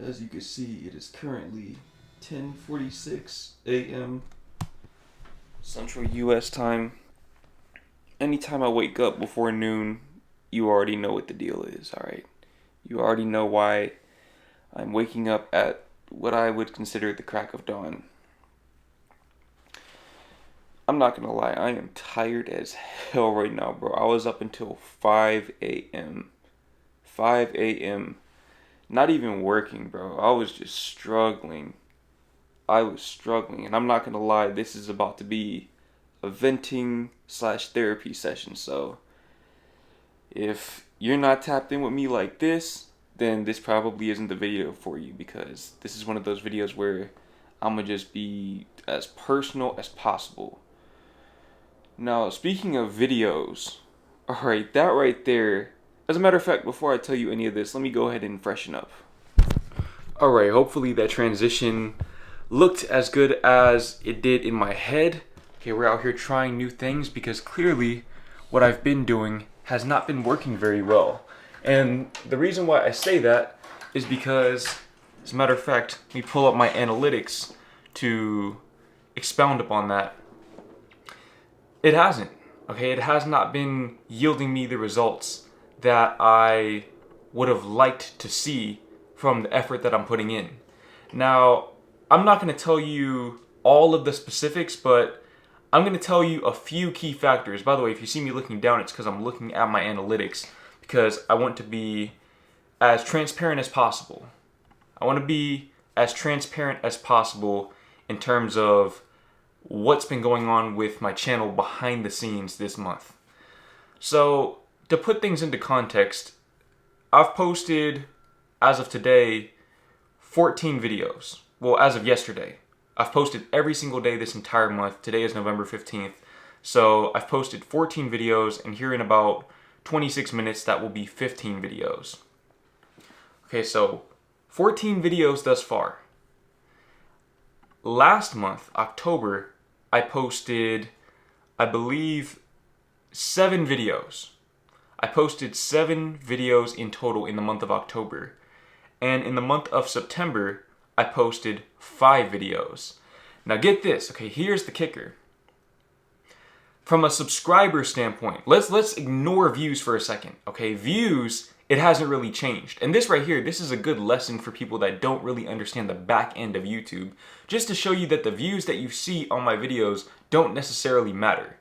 As you can see, it is currently 10:46 a.m. Central U.S. time. Anytime I wake up before noon, you already know what the deal is, alright? You already know why I'm waking up at what I would consider the crack of dawn. I'm not gonna lie, I am tired as hell right now, bro. I was up until 5 a.m. 5 a.m. Not even working, bro. I was just struggling. I was struggling, and I'm not gonna lie, this is about to be a venting slash therapy session. So if you're not tapped in with me like this, then this probably isn't the video for you, because this is one of those videos where I'm gonna just be as personal as possible. Now, speaking of videos, alright, that right there, as a matter of fact, before I tell you any of this, let me go ahead and freshen up. Alright, hopefully that transition looked as good as it did in my head. Okay, we're out here trying new things because clearly what I've been doing has not been working very well. And the reason why I say that is because, as a matter of fact, let me pull up my analytics to expound upon that. It hasn't. Okay, it has not been yielding me the results that I would have liked to see from the effort that I'm putting in. Now, I'm not going to tell you all of the specifics, but I'm going to tell you a few key factors. By the way, if you see me looking down, it's because I'm looking at my analytics, because I want to be as transparent as possible. I want to be as transparent as possible in terms of what's been going on with my channel behind the scenes this month. So, to put things into context, I've posted, as of today, 14 videos. Well, as of yesterday. I've posted every single day this entire month. Today is November 15th. So I've posted 14 videos, and here in about 26 minutes, that will be 15 videos. Okay, so 14 videos thus far. Last month, October, I posted, I believe, 7 videos. I posted 7 videos in total in the month of October. And in the month of September, I posted 5 videos. Now get this, okay, here's the kicker. From a subscriber standpoint, let's ignore views for a second, okay? Views, it hasn't really changed. And this right here, this is a good lesson for people that don't really understand the back end of YouTube, just to show you that the views that you see on my videos don't necessarily matter,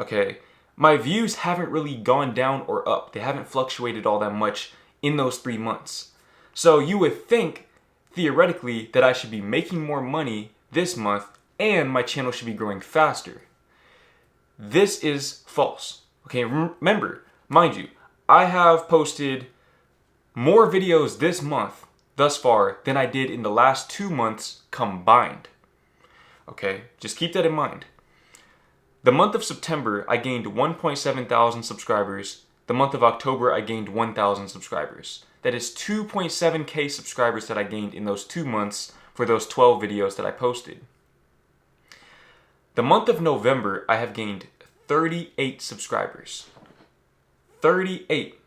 okay? My views haven't really gone down or up. They haven't fluctuated all that much in those 3 months. So you would think, theoretically, that I should be making more money this month and my channel should be growing faster. This is false. Okay, remember, mind you, I have posted more videos this month thus far than I did in the last 2 months combined. Okay, just keep that in mind. The month of September, I gained 1.7 thousand subscribers. The month of October, I gained 1,000 subscribers. That is 2.7k subscribers that I gained in those 2 months for those 12 videos that I posted. The month of November, I have gained 38 subscribers. 38.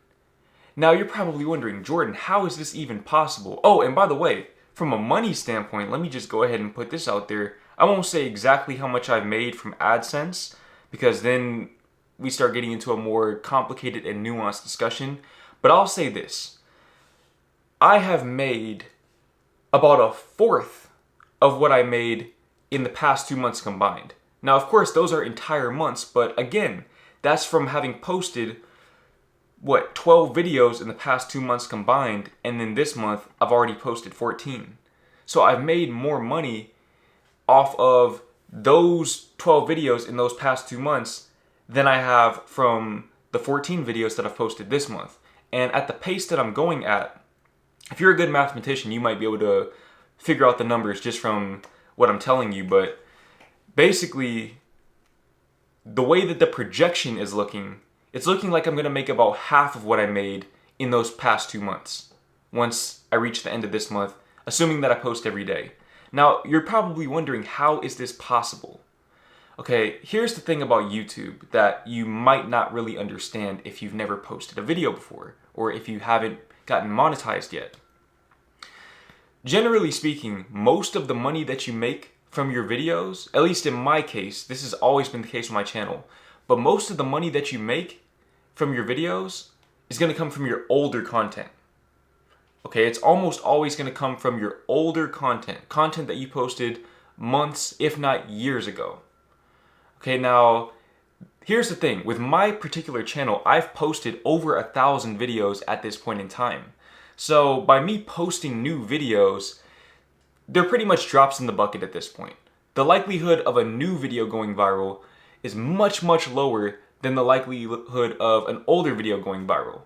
Now you're probably wondering, Jordan, how is this even possible? Oh, and by the way, from a money standpoint, let me just go ahead and put this out there. I won't say exactly how much I've made from AdSense, because then we start getting into a more complicated and nuanced discussion. But I'll say this. I have made about a fourth of what I made in the past 2 months combined. Now, of course, those are entire months, but again, that's from having posted, 12 videos in the past 2 months combined, and then this month, I've already posted 14. So I've made more money off of those 12 videos in those past 2 months than I have from the 14 videos that I've posted this month. And at the pace that I'm going at, if you're a good mathematician, you might be able to figure out the numbers just from what I'm telling you, but basically, the way that the projection is looking, it's looking like I'm going to make about half of what I made in those past 2 months once I reach the end of this month, assuming that I post every day. Now, you're probably wondering, how is this possible? Okay, here's the thing about YouTube that you might not really understand if you've never posted a video before, or if you haven't gotten monetized yet. Generally speaking, most of the money that you make from your videos, at least in my case, this has always been the case with my channel, but most of the money that you make from your videos is going to come from your older content. Okay, it's almost always going to come from your older content that you posted months, if not years ago. Okay, now, here's the thing. With my particular channel, I've posted over 1,000 videos at this point in time. So by me posting new videos, they're pretty much drops in the bucket at this point. The likelihood of a new video going viral is much, much lower than the likelihood of an older video going viral.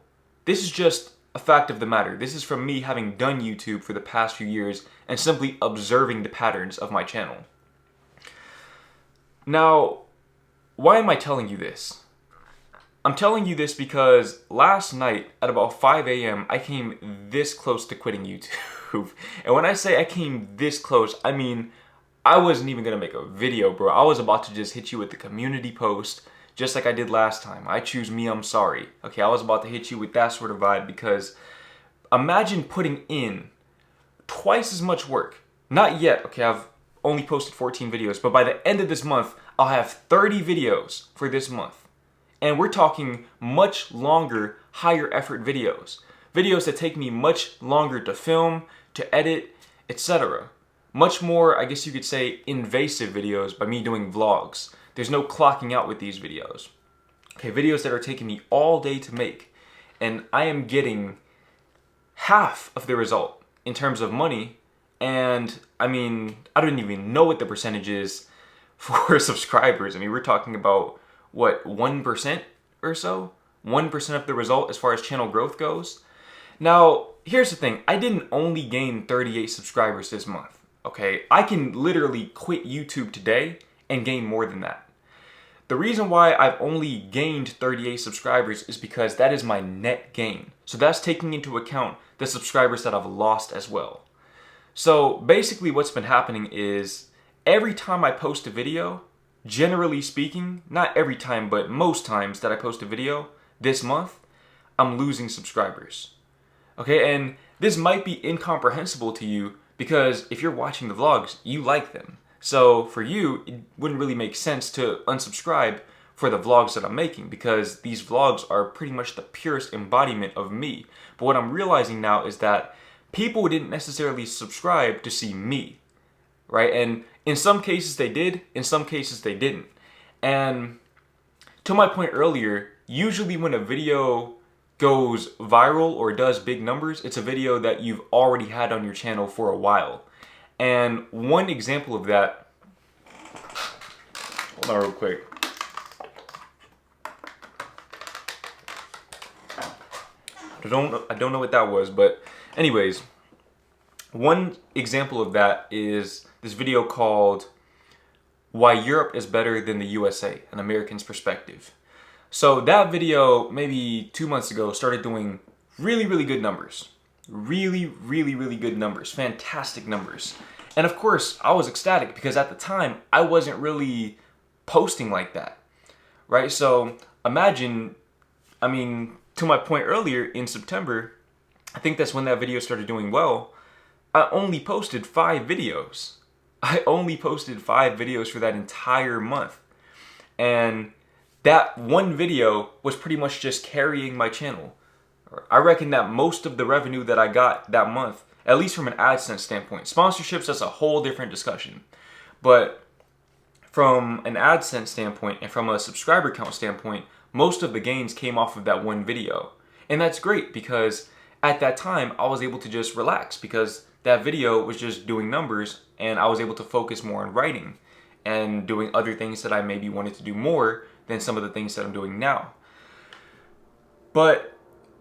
This is just a fact of the matter. This is from me having done YouTube for the past few years and simply observing the patterns of my channel. Now, why am I telling you this? I'm telling you this because last night at about 5 a.m. I came this close to quitting YouTube. And when I say I came this close, I mean I wasn't even gonna make a video, bro. I was about to just hit you with the community post, just like I did last time. I choose me, I'm sorry. Okay, I was about to hit you with that sort of vibe because imagine putting in twice as much work. Not yet, okay, I've only posted 14 videos, but by the end of this month, I'll have 30 videos for this month. And we're talking much longer, higher effort videos. Videos that take me much longer to film, to edit, etc. Much more, I guess you could say, invasive videos by me doing vlogs. There's no clocking out with these videos. Okay, videos that are taking me all day to make. And I am getting half of the result in terms of money. And I mean, I don't even know what the percentage is for subscribers. I mean, we're talking about, what, 1% or so? 1% of the result as far as channel growth goes. Now, here's the thing. I didn't only gain 38 subscribers this month, okay? I can literally quit YouTube today and gain more than that. The reason why I've only gained 38 subscribers is because that is my net gain. So that's taking into account the subscribers that I've lost as well. So basically what's been happening is every time I post a video, generally speaking, not every time, but most times that I post a video this month, I'm losing subscribers. Okay, and this might be incomprehensible to you because if you're watching the vlogs, you like them. So for you, it wouldn't really make sense to unsubscribe for the vlogs that I'm making because these vlogs are pretty much the purest embodiment of me. But what I'm realizing now is that people didn't necessarily subscribe to see me, right? And in some cases they did, in some cases they didn't. And to my point earlier, usually when a video goes viral or does big numbers, it's a video that you've already had on your channel for a while. And one example of that, hold on real quick. I don't know what that was, but anyways, one example of that is this video called Why Europe is Better Than the USA, An American's Perspective. So that video, maybe 2 months ago, started doing really, really good numbers. Really, really, really good numbers. Fantastic numbers. And of course, I was ecstatic because at the time, I wasn't really posting like that, right? So imagine, I mean, to my point earlier, in September, I think that's when that video started doing well, I only posted 5 videos. I only posted 5 videos for that entire month. And that one video was pretty much just carrying my channel. I reckon that most of the revenue that I got that month, at least from an AdSense standpoint, sponsorships, that's a whole different discussion. But from an AdSense standpoint and from a subscriber count standpoint, most of the gains came off of that one video. And that's great because at that time, I was able to just relax because that video was just doing numbers and I was able to focus more on writing and doing other things that I maybe wanted to do more than some of the things that I'm doing now. But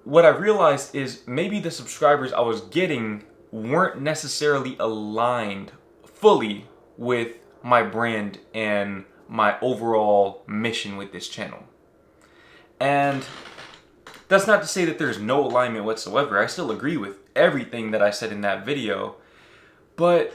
what I realized is maybe the subscribers I was getting weren't necessarily aligned fully with my brand and my overall mission with this channel. And that's not to say that there's no alignment whatsoever. I still agree with everything that I said in that video, but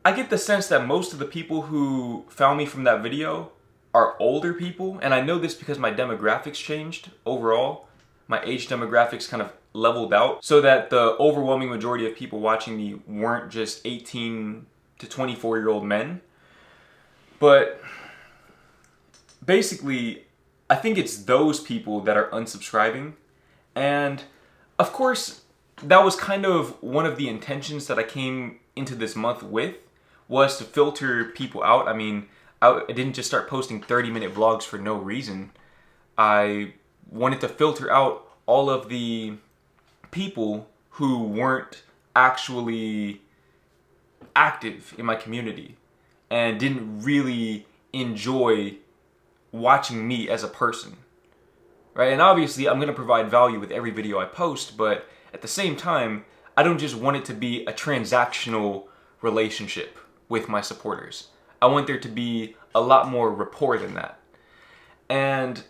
I get the sense that most of the people who found me from that video are older people, and I know this because my demographics changed overall. My age demographics kind of leveled out so that the overwhelming majority of people watching me weren't just 18 to 24-year-old men. But basically, I think it's those people that are unsubscribing. And of course, that was kind of one of the intentions that I came into this month with, was to filter people out. I mean, I didn't just start posting 30-minute vlogs for no reason. I wanted to filter out all of the people who weren't actually active in my community and didn't really enjoy watching me as a person, right? And obviously I'm going to provide value with every video I post, but at the same time, I don't just want it to be a transactional relationship with my supporters. I want there to be a lot more rapport than that. And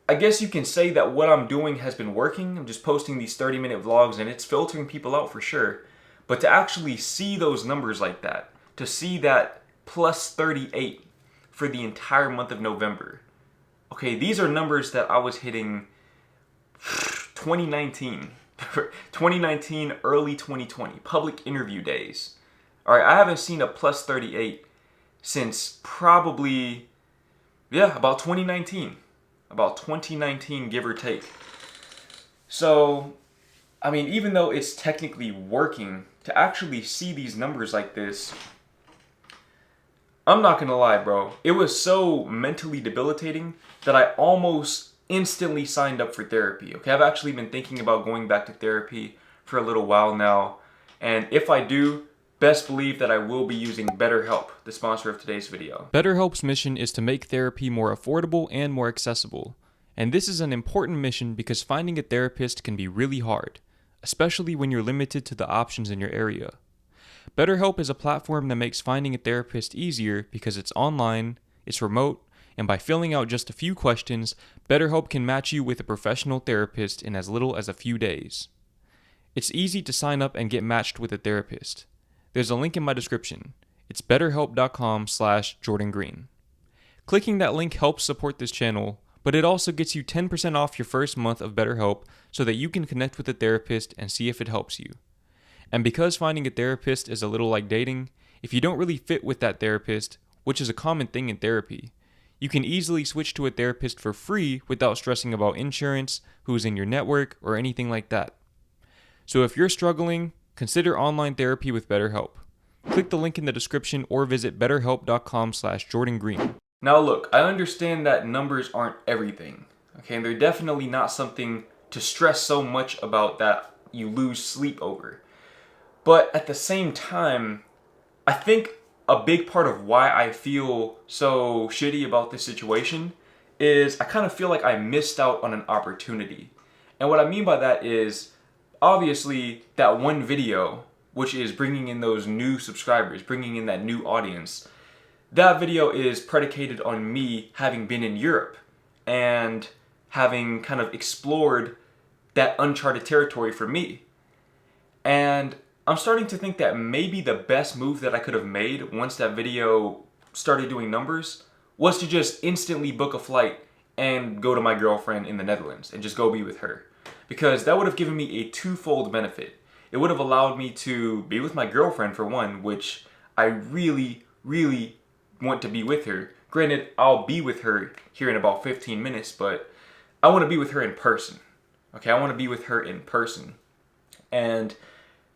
I guess you can say that what I'm doing has been working. I'm just posting these 30-minute vlogs and it's filtering people out for sure. But to actually see those numbers like that, to see that plus 38 for the entire month of November. Okay, these are numbers that I was hitting 2019, early 2020, public interview days. All right, I haven't seen a plus 38 since probably, about 2019. About 2019, give or take. So, I mean, even though it's technically working, to actually see these numbers like this, I'm not gonna lie, bro. It was so mentally debilitating that I almost instantly signed up for therapy. Okay, I've actually been thinking about going back to therapy for a little while now. And if I do, best believe that I will be using BetterHelp, the sponsor of today's video. BetterHelp's mission is to make therapy more affordable and more accessible. And this is an important mission because finding a therapist can be really hard, especially when you're limited to the options in your area. BetterHelp is a platform that makes finding a therapist easier because it's online, it's remote, and by filling out just a few questions, BetterHelp can match you with a professional therapist in as little as a few days. It's easy to sign up and get matched with a therapist. There's a link in my description. It's betterhelp.com/JordanGreen. Clicking that link helps support this channel, but it also gets you 10% off your first month of BetterHelp so that you can connect with a therapist and see if it helps you. And because finding a therapist is a little like dating, if you don't really fit with that therapist, which is a common thing in therapy, you can easily switch to a therapist for free without stressing about insurance, who's in your network, or anything like that. So if you're struggling, consider online therapy with BetterHelp. Click the link in the description or visit betterhelp.com/JordanGreen. Now look, I understand that numbers aren't everything, okay? And they're definitely not something to stress so much about that you lose sleep over. But at the same time, I think a big part of why I feel so shitty about this situation is I kind of feel like I missed out on an opportunity. And what I mean by that is, obviously, that one video, which is bringing in those new subscribers, bringing in that new audience, that video is predicated on me having been in Europe and having kind of explored that uncharted territory for me. And I'm starting to think that maybe the best move that I could have made once that video started doing numbers was to just instantly book a flight and go to my girlfriend in the Netherlands and just go be with her. Because that would have given me a twofold benefit. It would have allowed me to be with my girlfriend for one, which I really, really want to be with her. Granted, I'll be with her here in about 15 minutes, but I want to be with her in person. Okay, I want to be with her in person. And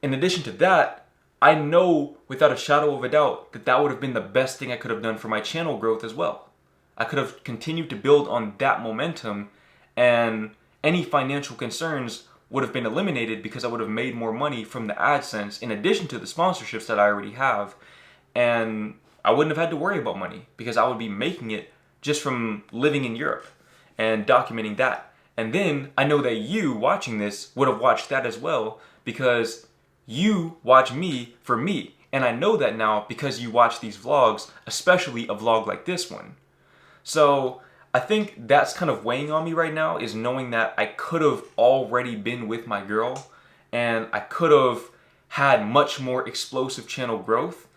in addition to that, I know without a shadow of a doubt that that would have been the best thing I could have done for my channel growth as well. I could have continued to build on that momentum, and any financial concerns would have been eliminated because I would have made more money from the AdSense in addition to the sponsorships that I already have. And I wouldn't have had to worry about money because I would be making it just from living in Europe and documenting that. And then I know that you watching this would have watched that as well because you watch me for me. And I know that now because you watch these vlogs, especially a vlog like this one. So I think that's kind of weighing on me right now, is knowing that I could have already been with my girl and I could have had much more explosive channel growth.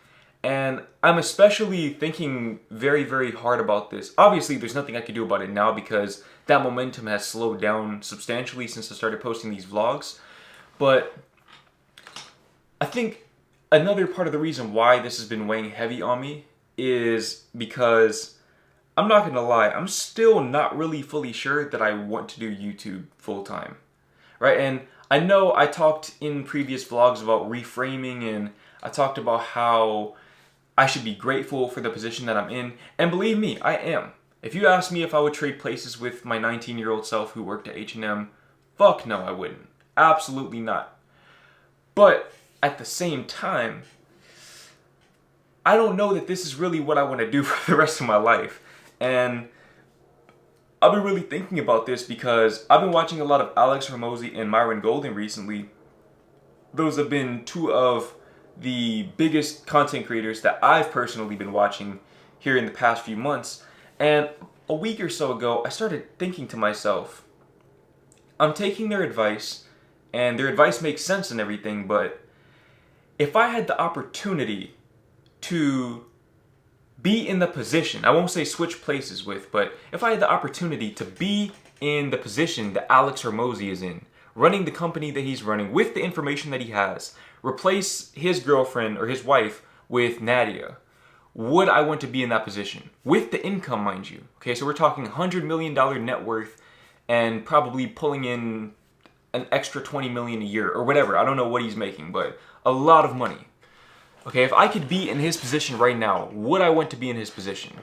And I'm especially thinking very, very hard about this. Obviously, there's nothing I can do about it now because that momentum has slowed down substantially since I started posting these vlogs. But I think another part of the reason why this has been weighing heavy on me is because I'm not gonna lie, I'm still not really fully sure that I want to do YouTube full time, right? And I know I talked in previous vlogs about reframing, and I talked about how I should be grateful for the position that I'm in, and believe me, I am. If you ask me if I would trade places with my 19-year-old self who worked at H&M, fuck no, I wouldn't. Absolutely not. But at the same time, I don't know that this is really what I want to do for the rest of my life. And I've been really thinking about this because I've been watching a lot of Alex Hormozy and Myron Golden recently. Those have been two of the biggest content creators that I've personally been watching here in the past few months. And a week or so ago, I started thinking to myself, I'm taking their advice, and their advice makes sense and everything, but if I had the opportunity to be in the position, I won't say switch places with, but if I had the opportunity to be in the position that Alex Hormozy is in, running the company that he's running with the information that he has, replace his girlfriend or his wife with Nadia, would I want to be in that position? With the income, mind you. Okay, so we're talking $100 million net worth and probably pulling in an extra $20 million a year or whatever. I don't know what he's making, but a lot of money. Okay, if I could be in his position right now, would I want to be in his position?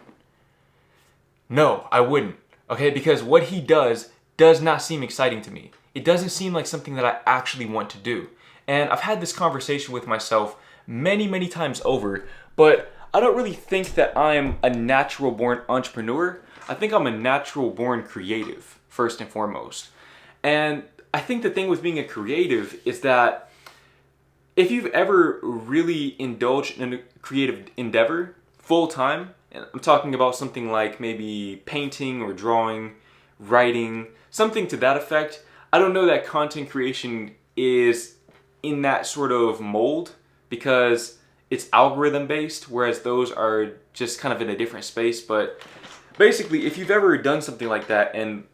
No, I wouldn't. Okay, because what he does not seem exciting to me. It doesn't seem like something that I actually want to do. And I've had this conversation with myself many, many times over, but I don't really think that I'm a natural born entrepreneur. I think I'm a natural born creative, first and foremost. And I think the thing with being a creative is that if you've ever really indulged in a creative endeavor full time, and I'm talking about something like maybe painting or drawing, writing, something to that effect, I don't know that content creation is in that sort of mold because it's algorithm based, whereas those are just kind of in a different space. But basically, if you've ever done something like that and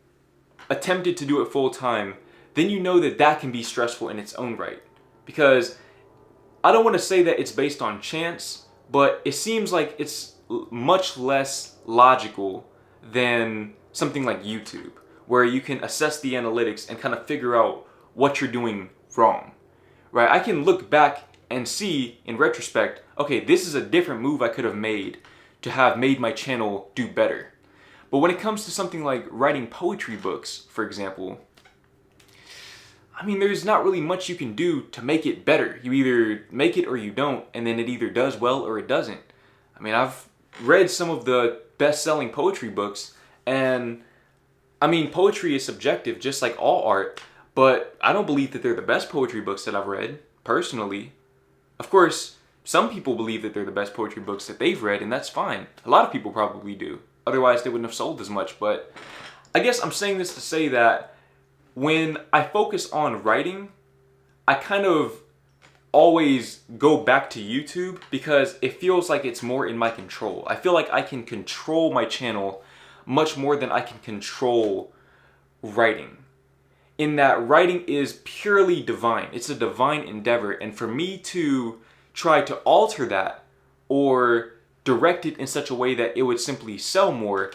attempted to do it full time, then you know that that can be stressful in its own right. Because I don't want to say that it's based on chance, but it seems like it's much less logical than something like YouTube, where you can assess the analytics and kind of figure out what you're doing wrong, right? I can look back and see in retrospect, okay, this is a different move I could have made to have made my channel do better. But when it comes to something like writing poetry books, for example, I mean, there's not really much you can do to make it better. You either make it or you don't, and then it either does well or it doesn't. I mean, I've read some of the best-selling poetry books, and I mean, poetry is subjective, just like all art, but I don't believe that they're the best poetry books that I've read, personally. Of course, some people believe that they're the best poetry books that they've read, and that's fine. A lot of people probably do. Otherwise, they wouldn't have sold as much, but I guess I'm saying this to say that when I focus on writing, I kind of always go back to YouTube because it feels like it's more in my control. I feel like I can control my channel much more than I can control writing. In that writing is purely divine. It's a divine endeavor. And for me to try to alter that or direct it in such a way that it would simply sell more,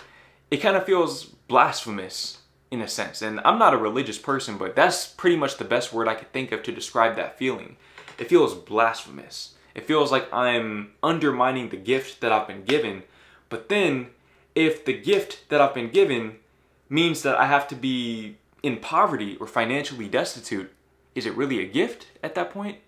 it kind of feels blasphemous in a sense. And I'm not a religious person, but that's pretty much the best word I could think of to describe that feeling. It feels blasphemous. It feels like I'm undermining the gift that I've been given. But then, if the gift that I've been given means that I have to be in poverty or financially destitute, is it really a gift at that point?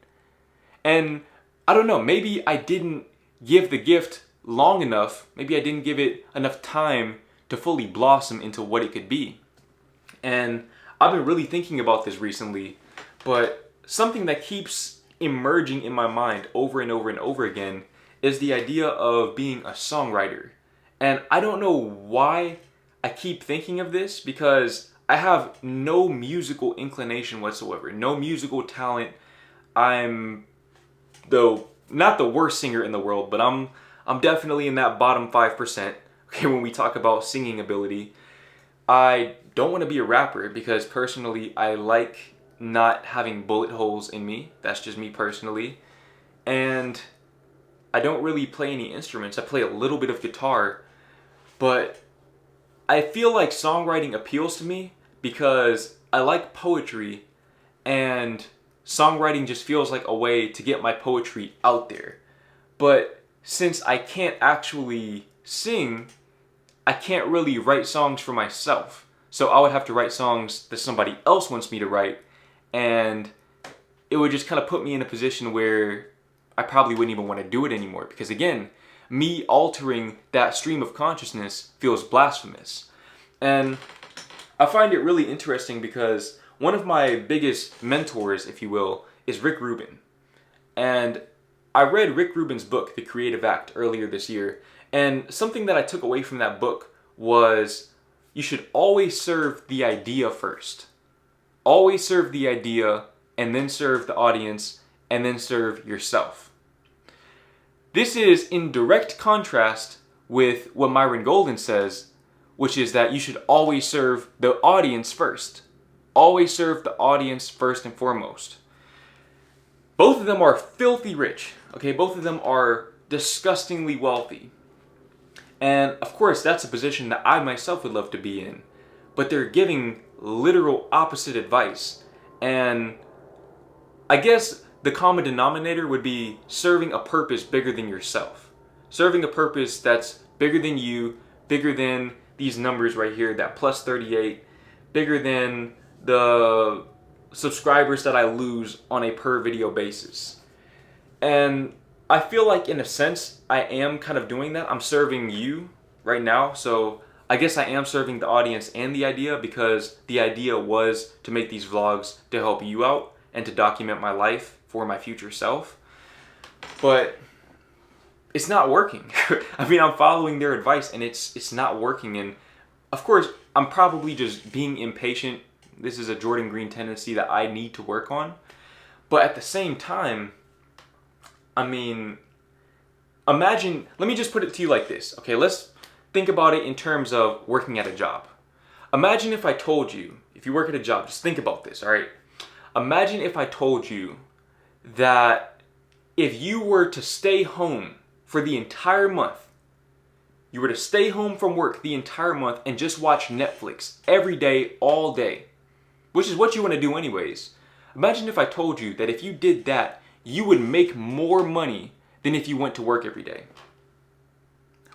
And I don't know, maybe I didn't give the gift long enough. Maybe I didn't give it enough time to fully blossom into what it could be. And I've been really thinking about this recently, but something that keeps emerging in my mind over and over and over again is the idea of being a songwriter. And I don't know why I keep thinking of this, because I have no musical inclination whatsoever, no musical talent. I'm the not the worst singer in the world, but I'm definitely in that bottom 5%. Okay, when we talk about singing ability, I don't want to be a rapper because personally I like not having bullet holes in me. That's just me personally. And I don't really play any instruments. I play a little bit of guitar, but I feel like songwriting appeals to me because I like poetry, and songwriting just feels like a way to get my poetry out there. But since I can't actually sing, I can't really write songs for myself. So I would have to write songs that somebody else wants me to write, and it would just kind of put me in a position where I probably wouldn't even want to do it anymore. Because again, me altering that stream of consciousness feels blasphemous. And I find it really interesting because one of my biggest mentors, if you will, is Rick Rubin. And I read Rick Rubin's book, The Creative Act, earlier this year. And something that I took away from that book was you should always serve the idea first. Always serve the idea, and then serve the audience, and then serve yourself. This is in direct contrast with what Myron Golden says, which is that you should always serve the audience first. Always serve the audience first and foremost. Both of them are filthy rich. Okay, both of them are disgustingly wealthy. And of course, that's a position that I myself would love to be in. But they're giving literal opposite advice. And I guess the common denominator would be serving a purpose bigger than yourself. Serving a purpose that's bigger than you, bigger than these numbers right here, that plus 38, bigger than the subscribers that I lose on a per video basis. And I feel like in a sense, I am kind of doing that. I'm serving you right now. So I guess I am serving the audience and the idea, because the idea was to make these vlogs to help you out and to document my life for my future self. But it's not working. I mean, I'm following their advice and it's not working. And of course, I'm probably just being impatient. This is a Jordan Green tendency that I need to work on. But at the same time, I mean, imagine, let me just put it to you like this. Okay, let's think about it in terms of working at a job. Imagine if I told you, if you work at a job, just think about this, all right? Imagine if I told you that if you were to stay home for the entire month, you were to stay home from work the entire month and just watch Netflix every day, all day, which is what you want to do anyways. Imagine if I told you that if you did that, you would make more money than if you went to work every day.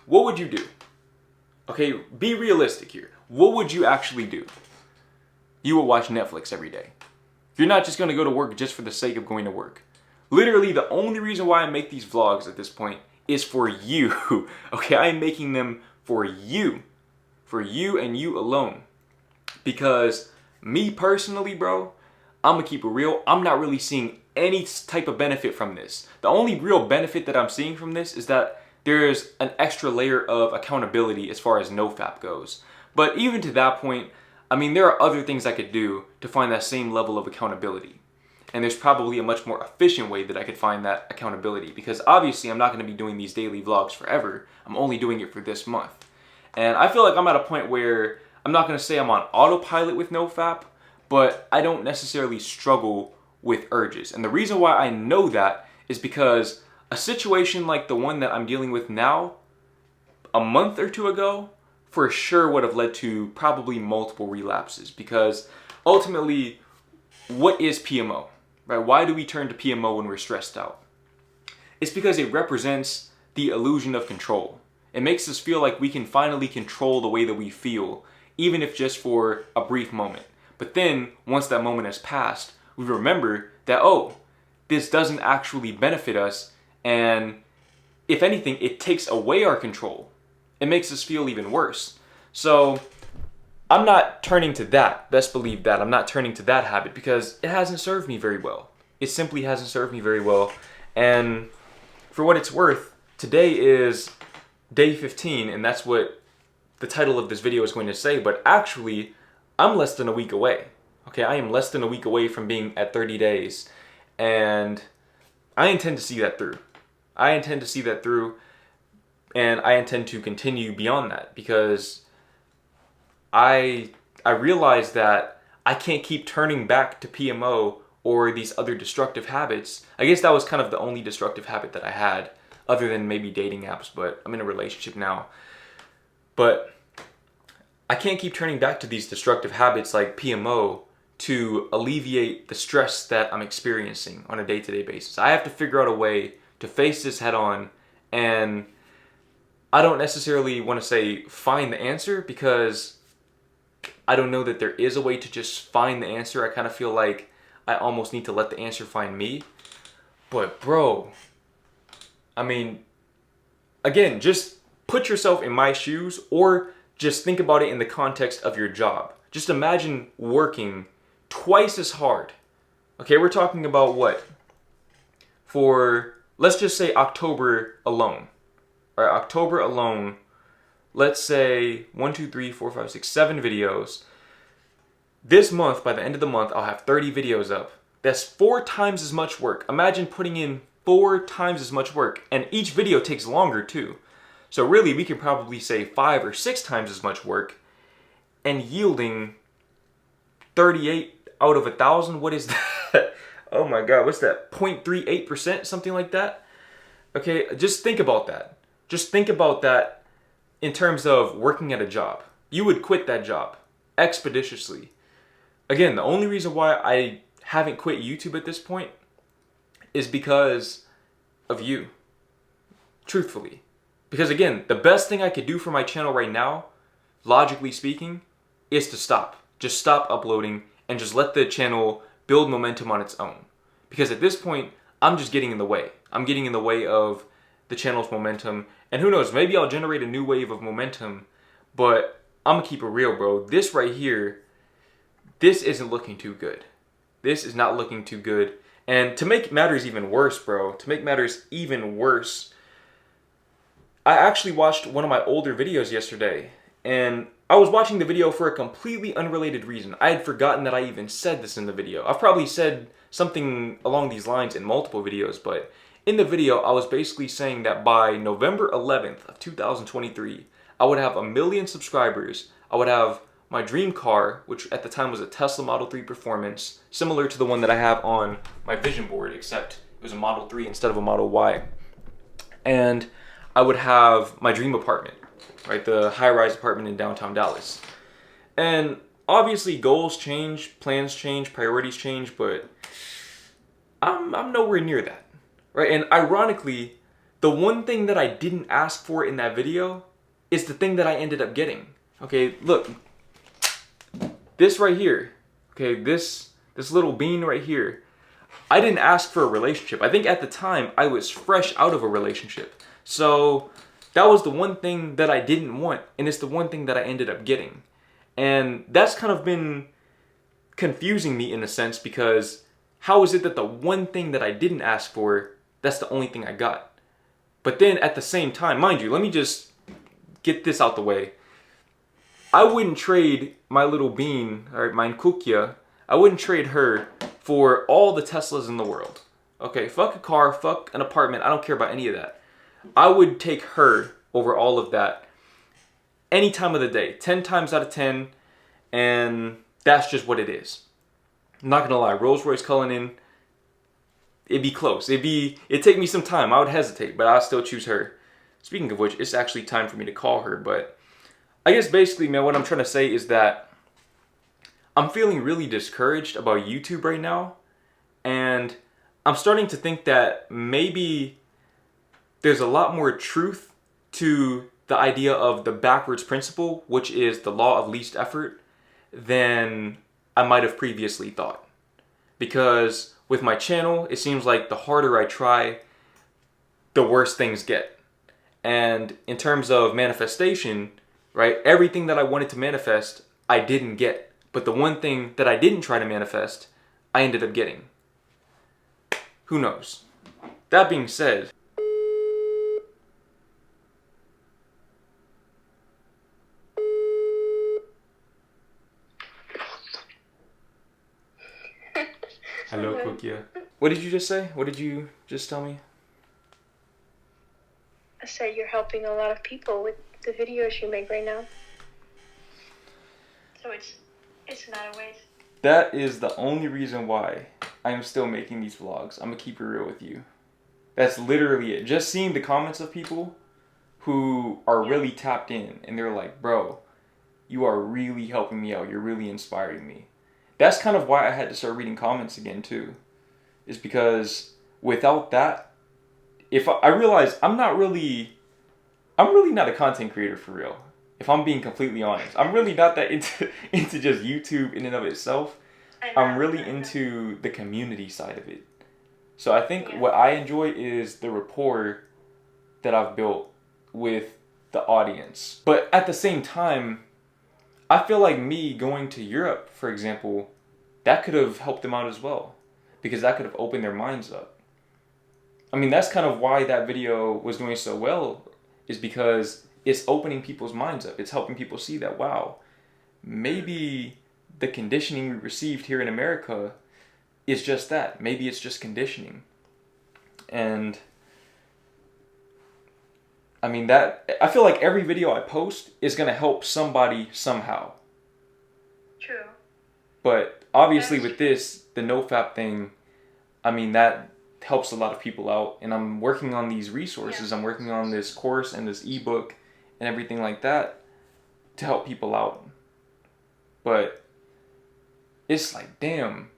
What would you do? Okay, be realistic here. What would you actually do? You would watch Netflix every day. You're not just going to go to work just for the sake of going to work. Literally, the only reason why I make these vlogs at this point is for you. Okay, I'm making them for you. For you and you alone. Because me personally, bro, I'm going to keep it real. I'm not really seeing any type of benefit from this. The only real benefit that I'm seeing from this is that there's an extra layer of accountability as far as NoFap goes. But even to that point, I mean, there are other things I could do to find that same level of accountability. And there's probably a much more efficient way that I could find that accountability, because obviously I'm not going to be doing these daily vlogs forever. I'm only doing it for this month. And I feel like I'm at a point where I'm not going to say I'm on autopilot with NoFap, but I don't necessarily struggle with urges. And the reason why I know that is because a situation like the one that I'm dealing with now, a month or two ago, for sure would have led to probably multiple relapses. Because ultimately, what is PMO? Right? Why do we turn to PMO when we're stressed out? It's because it represents the illusion of control. It makes us feel like we can finally control the way that we feel, even if just for a brief moment. But then, once that moment has passed, we remember that, oh, this doesn't actually benefit us, and if anything, it takes away our control. It makes us feel even worse. So I'm not turning to that. Best believe that. I'm not turning to that habit because it hasn't served me very well. It simply hasn't served me very well. And for what it's worth, today is day 15, and that's what the title of this video is going to say. But actually, I'm less than a week away. Okay, I am less than a week away from being at 30 days. And I intend to see that through. I intend to see that through, and I intend to continue beyond that, because I realize that I can't keep turning back to PMO or these other destructive habits. I guess that was kind of the only destructive habit that I had, other than maybe dating apps, but I'm in a relationship now. But I can't keep turning back to these destructive habits like PMO to alleviate the stress that I'm experiencing on a day-to-day basis. I have to figure out a way to face this head on, and I don't necessarily want to say find the answer, because I don't know that there is a way to just find the answer. I kind of feel like I almost need to let the answer find me. But bro, I mean, again, just put yourself in my shoes, or just think about it in the context of your job. Just imagine working twice as hard. Okay, we're talking about what? For, let's just say October alone. All right, October alone, let's say 1, 2, 3, 4, 5, 6, 7 videos. This month, by the end of the month, I'll have 30 videos up. That's 4 times as much work. Imagine putting in 4 times as much work, and each video takes longer too. So really, we can probably say 5 or 6 times as much work, and yielding 38 out of 1,000. What is that? Oh my God, what's that? 0.38%, something like that? Okay, just think about that. Just think about that in terms of working at a job. You would quit that job expeditiously. Again, the only reason why I haven't quit YouTube at this point is because of you. Truthfully. Because again, the best thing I could do for my channel right now, logically speaking, is to stop. Just stop uploading and just let the channel build momentum on its own. Because at this point, I'm just getting in the way. I'm getting in the way of the channel's momentum. And who knows, maybe I'll generate a new wave of momentum. But I'm gonna keep it real, bro. This right here, this isn't looking too good. This is not looking too good. And to make matters even worse, bro, to make matters even worse, I actually watched one of my older videos yesterday, and I was watching the video for a completely unrelated reason. I had forgotten that I even said this in the video. I've probably said something along these lines in multiple videos, but in the video, I was basically saying that by November 11th of 2023, I would have 1 million subscribers. I would have my dream car, which at the time was a Tesla Model 3 Performance, similar to the one that I have on my vision board, except it was a Model 3 instead of a Model Y. And I would have my dream apartment, right? The high-rise apartment in downtown Dallas. And obviously goals change, plans change, priorities change, but I'm nowhere near that, right? And ironically, the one thing that I didn't ask for in that video is the thing that I ended up getting. Okay, look, this right here, okay, this little bean right here, I didn't ask for a relationship. I think at the time I was fresh out of a relationship. So that was the one thing that I didn't want, and it's the one thing that I ended up getting. And that's kind of been confusing me in a sense, because how is it that the one thing that I didn't ask for, that's the only thing I got? But then at the same time, mind you, let me just get this out the way. I wouldn't trade my little bean, or my Kukia, I wouldn't trade her for all the Teslas in the world. Okay, fuck a car, fuck an apartment, I don't care about any of that. I would take her over all of that any time of the day, 10 times out of 10, and that's just what it is. I'm not gonna lie, Rolls Royce Cullinan, it'd be close. It'd take me some time. I would hesitate, but I'll still choose her. Speaking of which, it's actually time for me to call her, but I guess basically, man, what I'm trying to say is that I'm feeling really discouraged about YouTube right now, and I'm starting to think that maybe there's a lot more truth to the idea of the backwards principle, which is the law of least effort, than I might have previously thought. Because with my channel, it seems like the harder I try, the worse things get. And in terms of manifestation, right, everything that I wanted to manifest, I didn't get. But the one thing that I didn't try to manifest, I ended up getting. Who knows? That being said, hello, Kukia. What did you just say? What did you just tell me? I said you're helping a lot of people with the videos you make right now. So it's not a waste. That is the only reason why I am still making these vlogs. I'm gonna keep it real with you. That's literally it. Just seeing the comments of people who are really tapped in and they're like, bro, you are really helping me out. You're really inspiring me. That's kind of why I had to start reading comments again too. Is because without that, if I realize I'm really not a content creator for real. If I'm being completely honest, I'm really not that into just YouTube in and of itself. I'm really into the community side of it. So I think what I enjoy is the rapport that I've built with the audience. But at the same time, I feel like me going to Europe, for example, that could have helped them out as well. Because that could have opened their minds up. I mean, that's kind of why that video was doing so well, is because it's opening people's minds up. It's helping people see that, wow, maybe the conditioning we received here in America is just that. Maybe it's just conditioning. And I mean, I feel like every video I post is going to help somebody somehow. True. But obviously with this, the NoFap thing, I mean, that helps a lot of people out. And I'm working on these resources. I'm working on this course and this ebook and everything like that to help people out. But it's like, damn.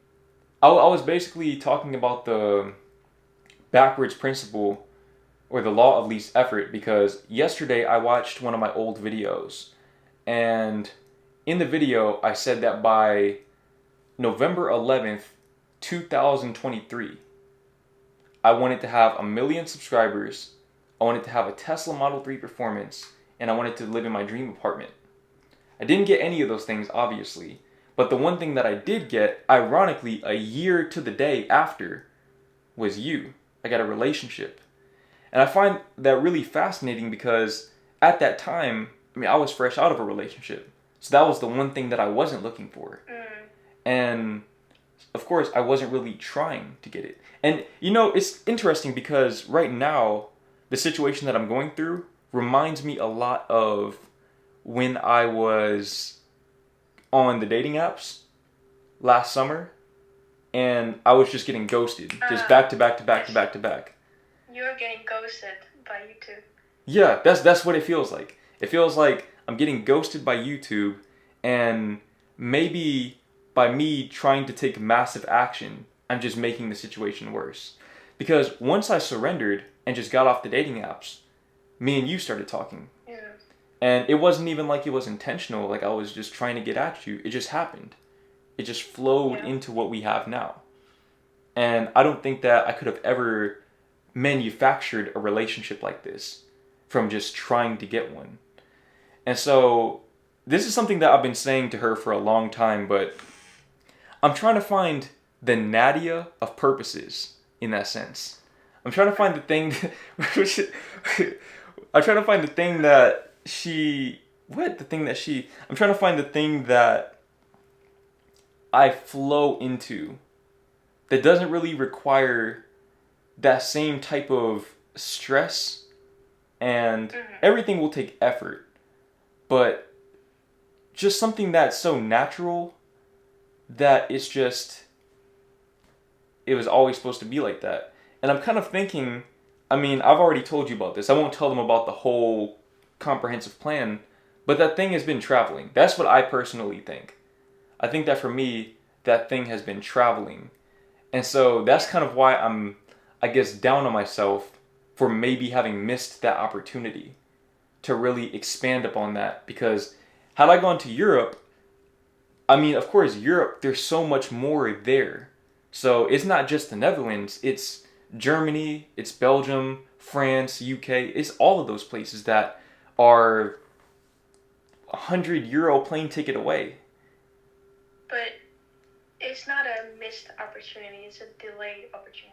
I was basically talking about the backwards principle or the law of least effort, because yesterday I watched one of my old videos, and in the video I said that by November 11th, 2023, I wanted to have 1 million subscribers, I wanted to have a Tesla Model 3 Performance, and I wanted to live in my dream apartment. I didn't get any of those things, obviously, but the one thing that I did get, ironically, a year to the day after, was you. I got a relationship. And I find that really fascinating because at that time, I mean, I was fresh out of a relationship. So that was the one thing that I wasn't looking for. And of course, I wasn't really trying to get it. And you know, it's interesting because right now, the situation that I'm going through reminds me a lot of when I was on the dating apps last summer, and I was just getting ghosted, just back to back to back to back to back. You're getting ghosted by YouTube. Yeah, that's what it feels like. It feels like I'm getting ghosted by YouTube, and maybe by me trying to take massive action, I'm just making the situation worse. Because once I surrendered and just got off the dating apps, me and you started talking. Yeah. And it wasn't even like it was intentional, like I was just trying to get at you. It just happened. It just flowed into what we have now. And I don't think that I could have ever manufactured a relationship like this from just trying to get one. And so this is something that I've been saying to her for a long time, but I'm trying to find the Nadia of purposes in that sense. I'm trying to find the thing I'm trying to find the thing that I'm trying to find the thing that I flow into that doesn't really require that same type of stress, and everything will take effort, but just something that's so natural that it was always supposed to be like that. And I'm kind of thinking, I mean, I've already told you about this. I won't tell them about the whole comprehensive plan, but that thing has been traveling. That's what I personally think. I think that for me, that thing has been traveling. And so that's kind of why I'm, I guess, down on myself for maybe having missed that opportunity to really expand upon that. Because had I gone to Europe, I mean, of course, Europe, there's so much more there. So it's not just the Netherlands, it's Germany, it's Belgium, France, UK, it's all of those places that are €100 plane ticket away. But it's not a missed opportunity, it's a delayed opportunity.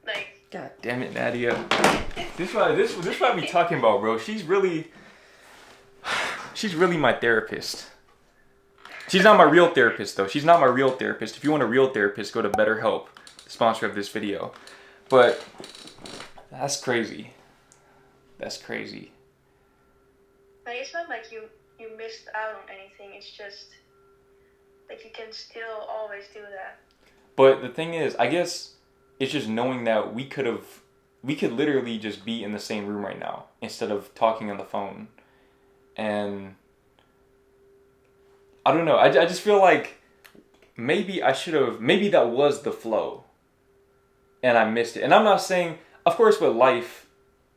Like, God damn it, Nadia. This is what I'm talking about, bro. She's really my therapist. She's not my real therapist, though. She's not my real therapist. If you want a real therapist, go to BetterHelp, the sponsor of this video. But that's crazy. That's crazy. Like, it's not like you missed out on anything. It's just like you can still always do that. But the thing is, I guess it's just knowing that we could literally just be in the same room right now instead of talking on the phone. And I don't know. I just feel like maybe maybe that was the flow and I missed it. And I'm not saying, of course, with life,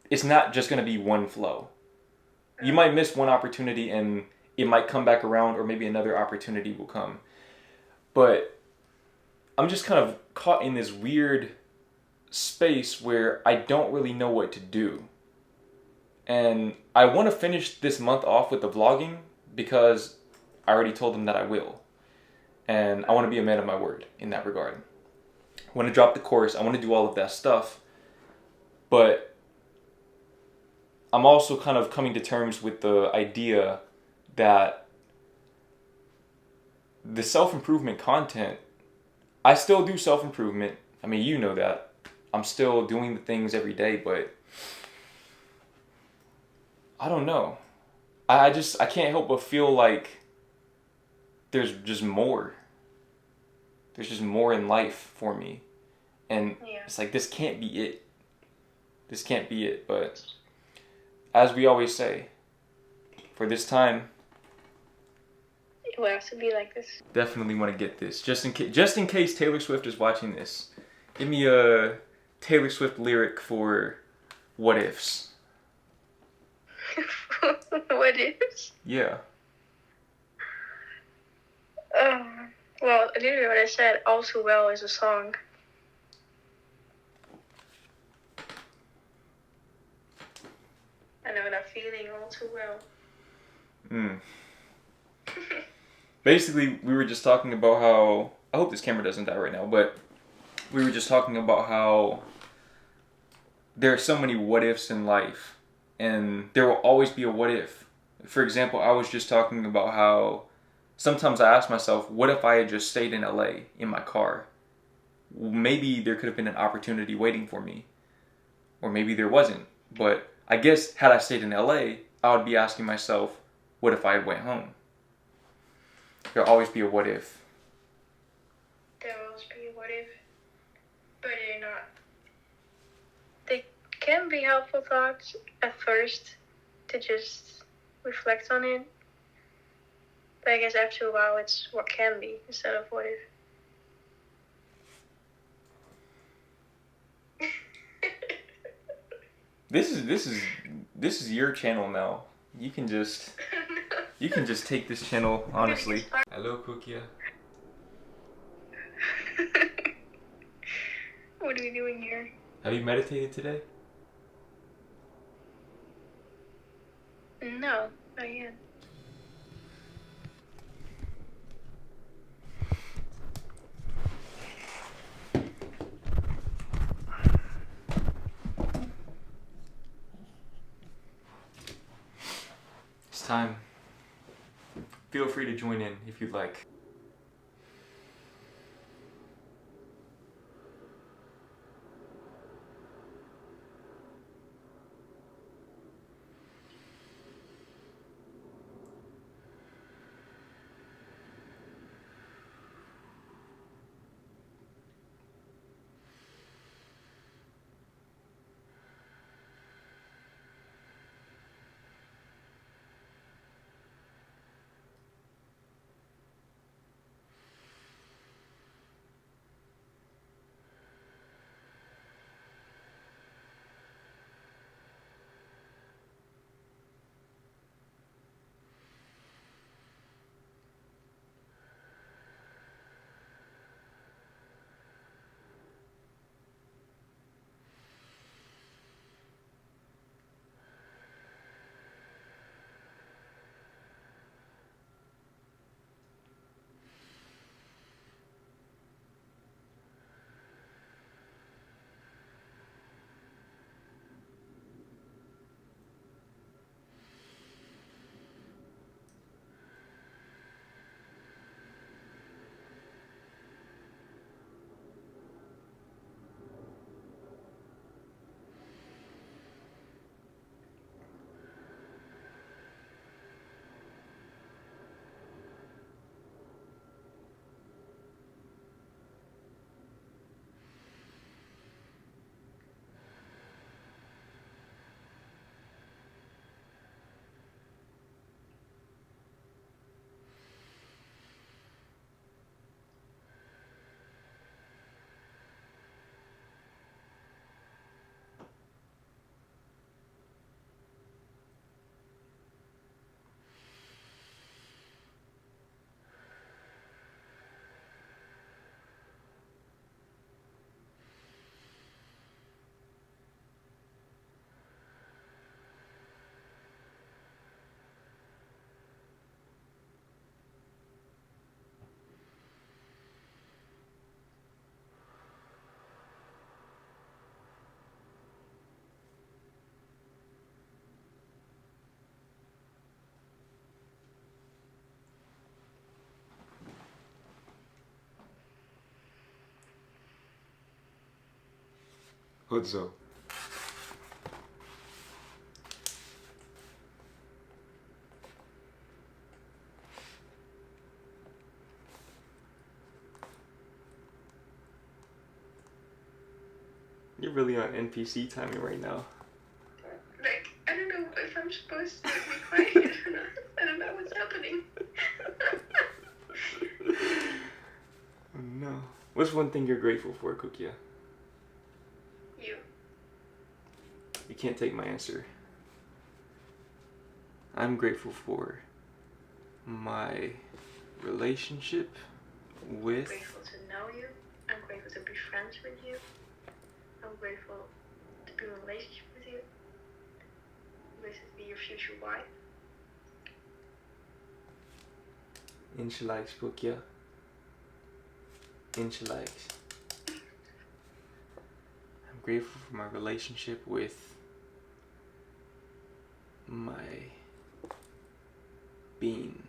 it's not just going to be one flow. You might miss one opportunity and it might come back around, or maybe another opportunity will come. But I'm just kind of caught in this weird space where I don't really know what to do. And I want to finish this month off with the vlogging because I already told them that I will. And I want to be a man of my word in that regard. I want to drop the course. I want to do all of that stuff. But I'm also kind of coming to terms with the idea that the self-improvement content, I still do self-improvement. I mean, you know that. I'm still doing the things every day, but I don't know. I can't help but feel like there's just more. There's just more in life for me. And it's like, this can't be it. This can't be it. But as we always say, for this time, It will have to be like this. definitely want to get this. Just in case Taylor Swift is watching this, give me a Taylor Swift lyric for What Ifs. What is? Yeah. Well, literally what I said, All Too Well is a song. I know that feeling all too well. Basically, we were just talking about how, I hope this camera doesn't die right now, but we were just talking about how there are so many what ifs in life, and there will always be a what if. For example, I was just talking about how sometimes I ask myself, what if I had just stayed in LA in my car? Maybe there could have been an opportunity waiting for me, or maybe there wasn't. But I guess had I stayed in LA, I would be asking myself, what if I had went home? There'll always be a what if. There will always be a what if, but they're not. They can be helpful thoughts at first to just reflect on it. But I guess after a while, it's what can be instead of what if. This is your channel now. You can just take this channel honestly. Hello, Kukia. What are we doing here? Have you meditated today? No, not yet. It's time. Feel free to join in if you'd like. Goed zo. You're really on NPC timing right now. Like, I don't know if I'm supposed to be quiet or not. I don't know what's happening. Oh no. What's one thing you're grateful for, Kukia? You. You can't take my answer. I'm grateful for my relationship I'm with... grateful to know you. I'm grateful to be friends with you. I'm grateful to be in a relationship with you. I'm grateful to be your future wife. Insgelijks, Kukia. Insgelijks. I'm grateful for my relationship with my bean.